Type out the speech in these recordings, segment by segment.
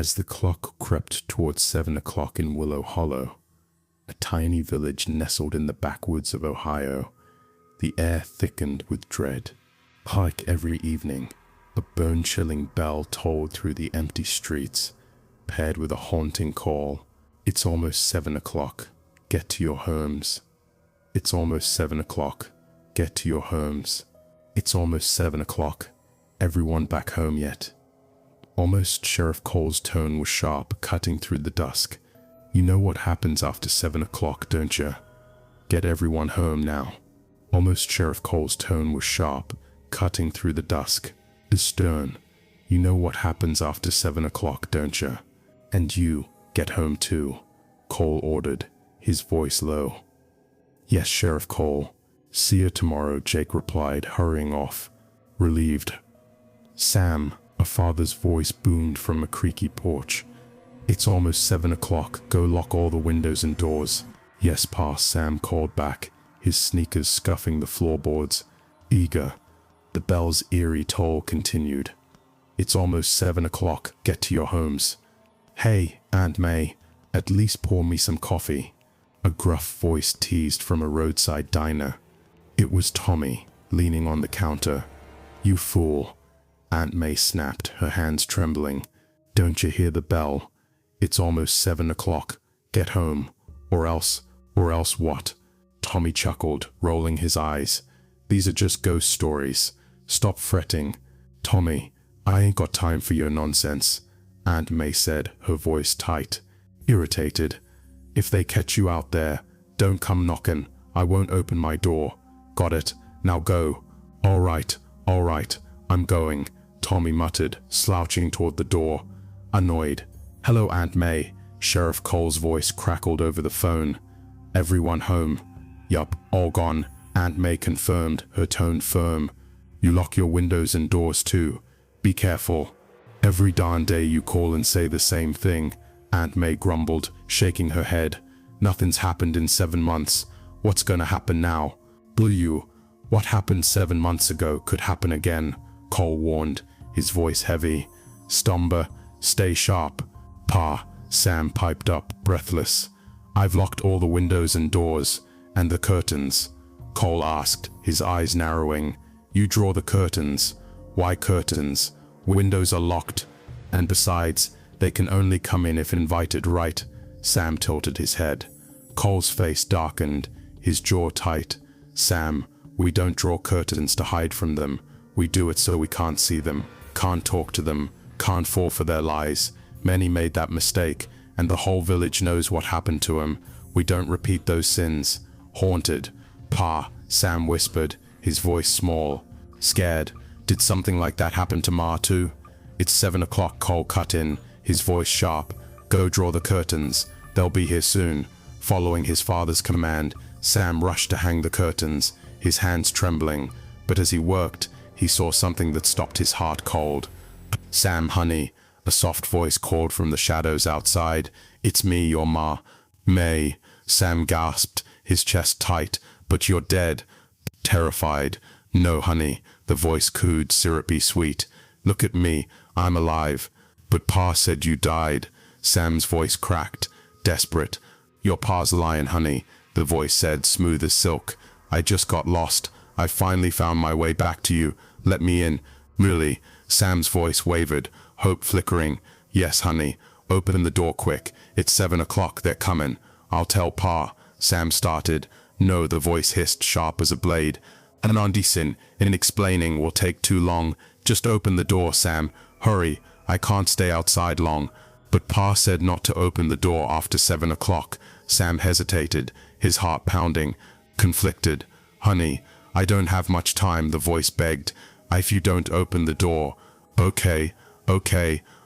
As the clock crept towards 7 o'clock in Willow Hollow, a tiny village nestled in the backwoods of Ohio, the air thickened with dread. Like every evening, a bone-chilling bell tolled through the empty streets, paired with a haunting call. It's almost 7 o'clock. Get to your homes. It's almost 7 o'clock. Get to your homes. It's almost 7 o'clock. Everyone back home yet? Almost Sheriff Cole's tone was sharp, cutting through the dusk. You know what happens after 7 o'clock, don't you? Get everyone home now. Almost Sheriff Cole's tone was sharp, cutting through the dusk. Stern. You know what happens after 7 o'clock, don't you? And you, get home too, Cole ordered, his voice low. Yes, Sheriff Cole. See you tomorrow, Jake replied, hurrying off, relieved. Sam, a father's voice boomed from a creaky porch. It's almost 7 o'clock. Go lock all the windows and doors. Yes, Pa, Sam called back, his sneakers scuffing the floorboards. Eager. The bell's eerie toll continued. It's almost 7 o'clock. Get to your homes. Hey, Aunt May, at least pour me some coffee. A gruff voice teased from a roadside diner. It was Tommy, leaning on the counter. You fool, Aunt May snapped, her hands trembling. Don't you hear the bell? It's almost 7 o'clock. Get home. Or else what? Tommy chuckled, rolling his eyes. These are just ghost stories. Stop fretting. Tommy, I ain't got time for your nonsense, Aunt May said, her voice tight, irritated. If they catch you out there, don't come knocking. I won't open my door. Got it? Now go. All right, I'm going, Tommy muttered, slouching toward the door, annoyed. Hello, Aunt May, Sheriff Cole's voice crackled over the phone. Everyone home? Yup, all gone, Aunt May confirmed, her tone firm. You lock your windows and doors too. Be careful. Every darn day you call and say the same thing, Aunt May grumbled, shaking her head. Nothing's happened in 7 months. What's gonna happen now? Blew you. What happened 7 months ago could happen again, Cole warned, his voice heavy. Stomber, stay sharp. Pa, Sam piped up, breathless. I've locked all the windows and doors, and the curtains, Cole asked, his eyes narrowing. You draw the curtains. Why curtains? Windows are locked. And besides, they can only come in if invited, right? Sam tilted his head. Cole's face darkened, his jaw tight. Sam, we don't draw curtains to hide from them. We do it so we can't see them, can't talk to them, can't fall for their lies. Many made that mistake, and the whole village knows what happened to him. We don't repeat those sins. Haunted. Pa, Sam whispered, his voice small. Scared. Did something like that happen to Ma too? It's 7 o'clock, Cole cut in, his voice sharp. Go draw the curtains. They'll be here soon. Following his father's command, Sam rushed to hang the curtains, his hands trembling. But as he worked, he saw something that stopped his heart cold. Sam, honey, a soft voice called from the shadows outside. It's me, your Ma. May. Sam gasped, his chest tight. But you're dead. Terrified. No, honey, the voice cooed, syrupy sweet. Look at me, I'm alive. But Pa said you died. Sam's voice cracked, desperate. Your Pa's lying, honey, the voice said, smooth as silk. I just got lost. I finally found my way back to you. Let me in. Really? Sam's voice wavered, hope flickering. Yes, honey. Open the door quick. It's 7 o'clock, they're coming. I'll tell Pa. Sam started. No, the voice hissed, sharp as a blade. An audition in explaining will take too long. Just open the door, Sam. Hurry. I can't stay outside long. But Pa said not to open the door after 7 o'clock. Sam hesitated, his heart pounding, conflicted. Honey, I don't have much time, the voice begged. If you don't open the door. Okay,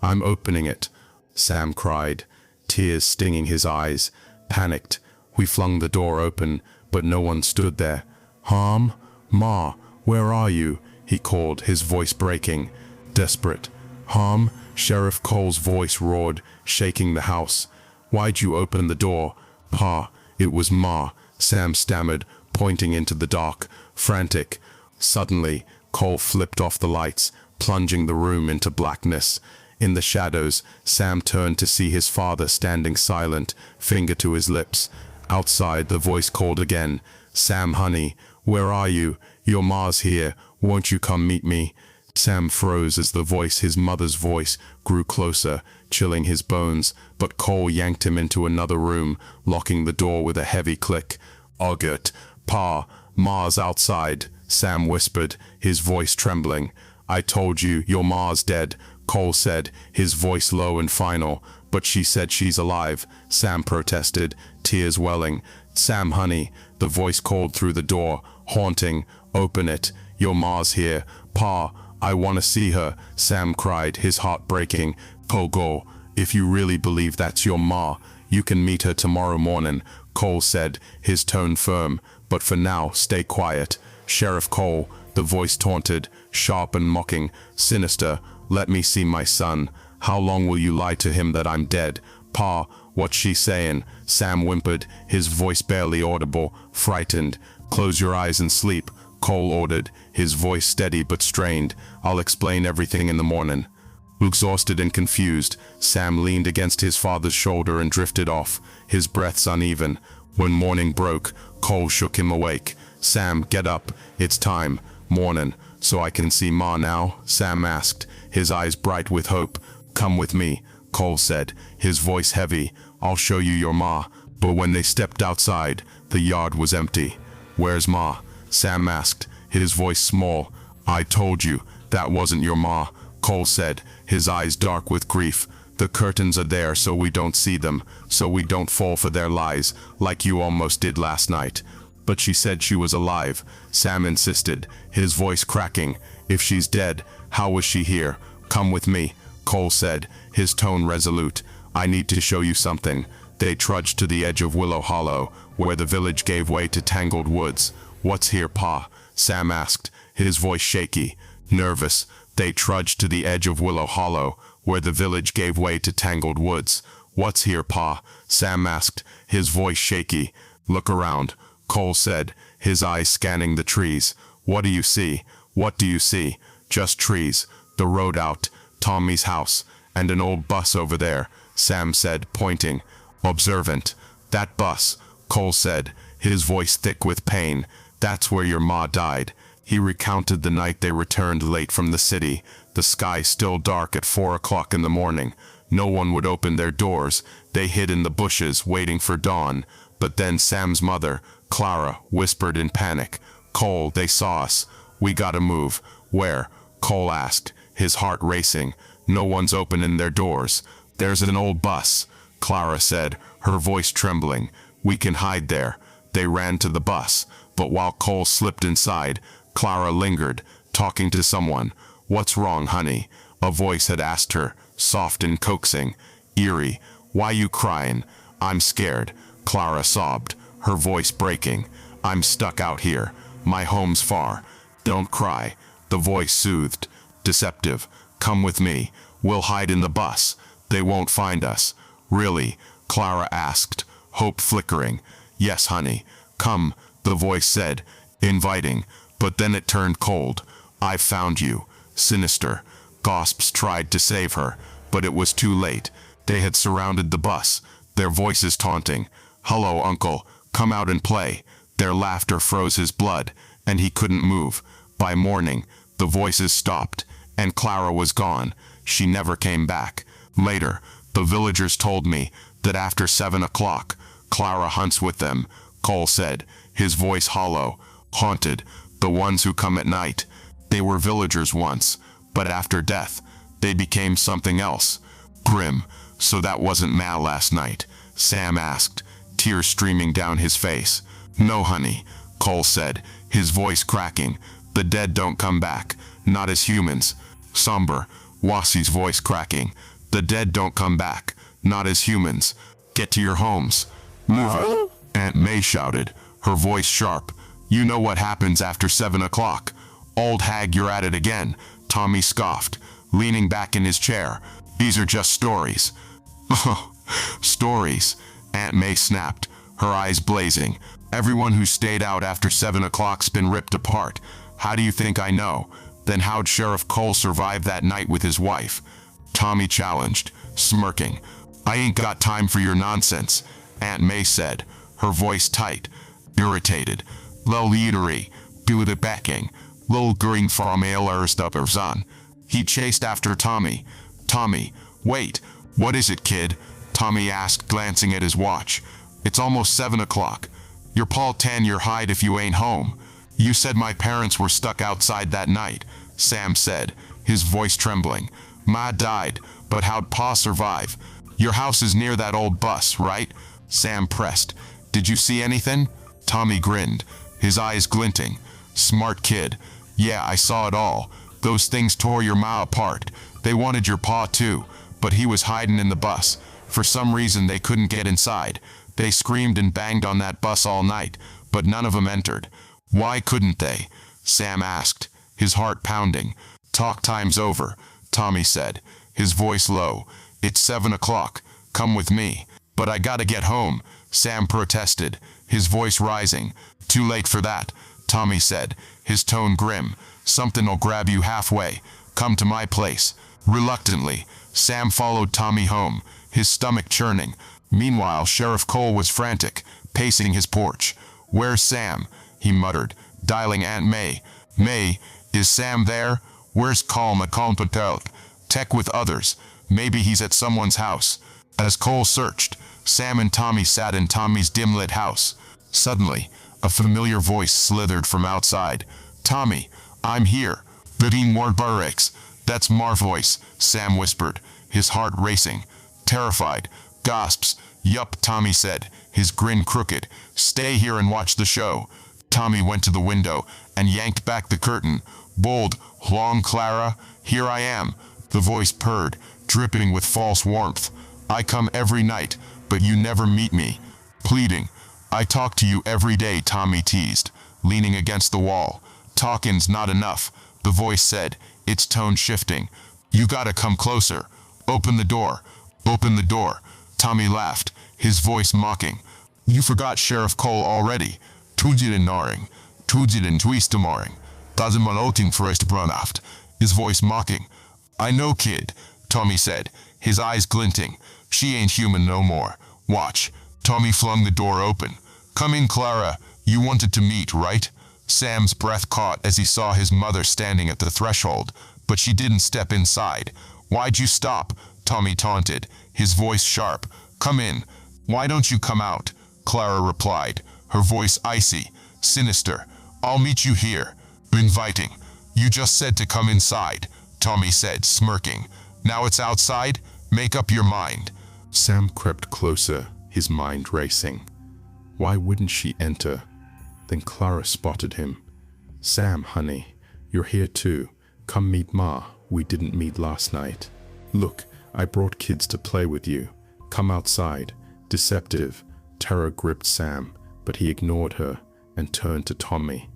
I'm opening it, Sam cried, tears stinging his eyes. Panicked, we flung the door open, but no one stood there. Harm? Ma, where are you? He called, his voice breaking, desperate. Harm? Sheriff Cole's voice roared, shaking the house. Why'd you open the door? Pa, it was Ma, Sam stammered, pointing into the dark, frantic. Suddenly, Cole flipped off the lights, plunging the room into blackness. In the shadows, Sam turned to see his father standing silent, finger to his lips. Outside, the voice called again. "Sam, honey, where are you? Your ma's here. Won't you come meet me?" Sam froze as the voice, his mother's voice, grew closer, chilling his bones, but Cole yanked him into another room, locking the door with a heavy click. "August, Pa, ma's outside," Sam whispered, his voice trembling. "I told you, your ma's dead," Cole said, his voice low and final. "But she said she's alive," Sam protested, tears welling. "Sam, honey," the voice called through the door, haunting. "Open it. Your ma's here. Pa, I want to see her," Sam cried, his heart breaking. "Go, if you really believe that's your ma, you can meet her tomorrow morning," Cole said, his tone firm. "But for now, stay quiet." "Sheriff Cole," the voice taunted, sharp and mocking, sinister, "let me see my son. How long will you lie to him that I'm dead?" "Pa, what's she saying?" Sam whimpered, his voice barely audible, frightened. "Close your eyes and sleep," Cole ordered, his voice steady but strained. "I'll explain everything in the morning." Exhausted and confused, Sam leaned against his father's shoulder and drifted off, his breaths uneven. When morning broke, Cole shook him awake. "Sam, get up. It's time. Morning. So I can see Ma now?" Sam asked, his eyes bright with hope. "Come with me," Cole said, his voice heavy. "I'll show you your Ma." But when they stepped outside, the yard was empty. "Where's Ma?" Sam asked, his voice small. "I told you, that wasn't your Ma," Cole said, his eyes dark with grief. "The curtains are there so we don't see them, so we don't fall for their lies, like you almost did last night." "But she said she was alive," Sam insisted, his voice cracking. "If she's dead, how was she here?" "Come with me," Cole said, his tone resolute. "I need to show you something." They trudged to the edge of Willow Hollow, where the village gave way to tangled woods. "What's here, Pa?" Sam asked, his voice shaky, nervous. They trudged to the edge of Willow Hollow, where the village gave way to tangled woods. "What's here, Pa?" Sam asked, his voice shaky. "Look around," Cole said, his eyes scanning the trees. "What do you see?" "What do you see?" "Just trees, the road out, Tommy's house, and an old bus over there," Sam said, pointing. "Observant." "That bus," Cole said, his voice thick with pain. "That's where your Ma died." He recounted the night they returned late from the city, the sky still dark at 4 o'clock in the morning. No one would open their doors. They hid in the bushes, waiting for dawn. But then Sam's mother, Clara, whispered in panic, "Cole, they saw us. We gotta move." "Where?" Cole asked, his heart racing. "No one's opening their doors." "There's an old bus," Clara said, her voice trembling. "We can hide there." They ran to the bus, but while Cole slipped inside, Clara lingered, talking to someone. "What's wrong, honey?" a voice had asked her, soft and coaxing. "Eerie, why you crying?" "I'm scared," Clara sobbed, her voice breaking. "I'm stuck out here. My home's far." "Don't cry," the voice soothed. Deceptive. "Come with me. We'll hide in the bus. They won't find us." "Really?" Clara asked, hope flickering. "Yes, honey. Come," the voice said, inviting, but then it turned cold. "I've found you." Sinister. Gasps tried to save her, but it was too late. They had surrounded the bus, their voices taunting. "Hello, Uncle. Come out and play." Their laughter froze his blood, and he couldn't move. By morning, the voices stopped, and Clara was gone. She never came back. Later, the villagers told me that after 7 o'clock, Clara hunts with them, Cole said, his voice hollow. "Haunted, the ones who come at night. They were villagers once, but after death, they became something else. Grim. So that wasn't Ma last night?" Sam asked, tears streaming down his face. "No, honey," Cole said, his voice cracking. "The dead don't come back, not as humans." Somber. Wassie's voice cracking. "The dead don't come back, not as humans. Get to your homes." "Move it," Aunt May shouted, her voice sharp. "You know what happens after 7 o'clock. Old hag, you're at it again," Tommy scoffed, leaning back in his chair. "These are just stories." "Stories," Aunt May snapped, her eyes blazing. "Everyone who stayed out after 7 o'clock's been ripped apart. How do you think I know? Then how'd Sheriff Cole survive that night with his wife?" Tommy challenged, smirking. I ain't got time for your nonsense, Aunt May said, her voice tight, irritated. Lil eatery, bude backing, lil gring from zan. He chased after Tommy. Tommy, wait, what is it, kid? Tommy asked, glancing at his watch. It's almost 7 o'clock. Your paw tan your hide if you ain't home. You said my parents were stuck outside that night, Sam said, his voice trembling. Ma died, but how'd Pa survive? Your house is near that old bus, right? Sam pressed. Did you see anything? Tommy grinned, his eyes glinting. Smart kid. Yeah, I saw it all. Those things tore your ma apart. They wanted your pa too, but he was hiding in the bus. For some reason they couldn't get inside. They screamed and banged on that bus all night, but none of them entered. Why couldn't they? Sam asked, his heart pounding. Talk time's over, Tommy said, his voice low. It's 7 o'clock. Come with me. But I gotta get home, Sam protested, his voice rising. Too late for that, Tommy said, his tone grim. Something'll grab you halfway. Come to my place. Reluctantly, Sam followed Tommy home, his stomach churning. Meanwhile, Sheriff Cole was frantic, pacing his porch. Where's Sam? He muttered, dialing Aunt May. May, is Sam there? Where's Calm Patel? Tech with others. Maybe he's at someone's house. As Cole searched, Sam and Tommy sat in Tommy's dim-lit house. Suddenly, a familiar voice slithered from outside. Tommy, I'm here. Vidin Wardbarix. That's Mar's voice, Sam whispered, his heart racing. Terrified. Gasps. Yup, Tommy said, his grin crooked. Stay here and watch the show. Tommy went to the window and yanked back the curtain. Bold, long Clara, here I am. The voice purred, dripping with false warmth. I come every night, but you never meet me. Pleading. I talk to you every day, Tommy teased, leaning against the wall. Talking's not enough, the voice said, its tone shifting. You gotta come closer. Open the door. Open the door. Tommy laughed, his voice mocking. You forgot Sheriff Cole already. Toedjiden naring. Toedjiden twiestemoring. Tazimaloting first his voice mocking. I know, kid, Tommy said, his eyes glinting. She ain't human no more. Watch. Tommy flung the door open. Come in, Clara. You wanted to meet, right? Sam's breath caught as he saw his mother standing at the threshold, but she didn't step inside. Why'd you stop? Tommy taunted, his voice sharp. Come in. Why don't you come out? Clara replied, her voice icy, sinister. I'll meet you here. Inviting. You just said to come inside, Tommy said, smirking. Now it's outside? Make up your mind. Sam crept closer, his mind racing. Why wouldn't she enter? Then Clara spotted him. Sam, honey, you're here too. Come meet Ma. We didn't meet last night. Look, I brought kids to play with you. Come outside. Deceptive. Terror gripped Sam, but he ignored her and turned to Tommy.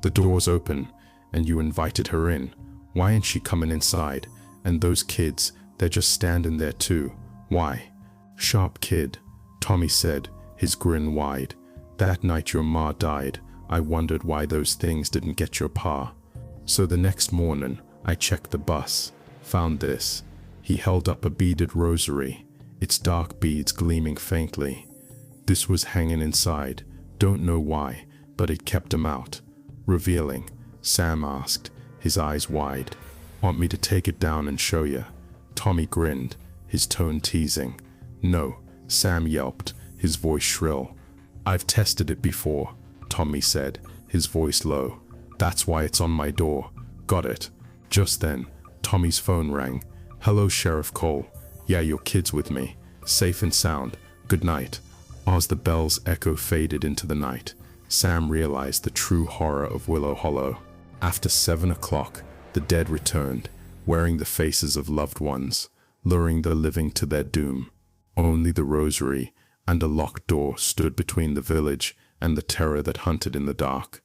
The door's open, and you invited her in. Why ain't she coming inside? And those kids, they're just standing there too. Why? Sharp kid, Tommy said, his grin wide. That night your ma died, I wondered why those things didn't get your pa. So the next morning, I checked the bus, found this. He held up a beaded rosary, its dark beads gleaming faintly. This was hanging inside, don't know why, but it kept him out. Revealing, Sam asked, his eyes wide. Want me to take it down and show you? Tommy grinned, his tone teasing. No, Sam yelped, his voice shrill. I've tested it before, Tommy said, his voice low. That's why it's on my door. Got it. Just then, Tommy's phone rang. Hello, Sheriff Cole. Yeah, your kid's with me. Safe and sound. Good night. As the bell's echo faded into the night, Sam realized the true horror of Willow Hollow. After 7 o'clock, the dead returned, wearing the faces of loved ones, luring the living to their doom. Only the rosary and a locked door stood between the village and the terror that hunted in the dark.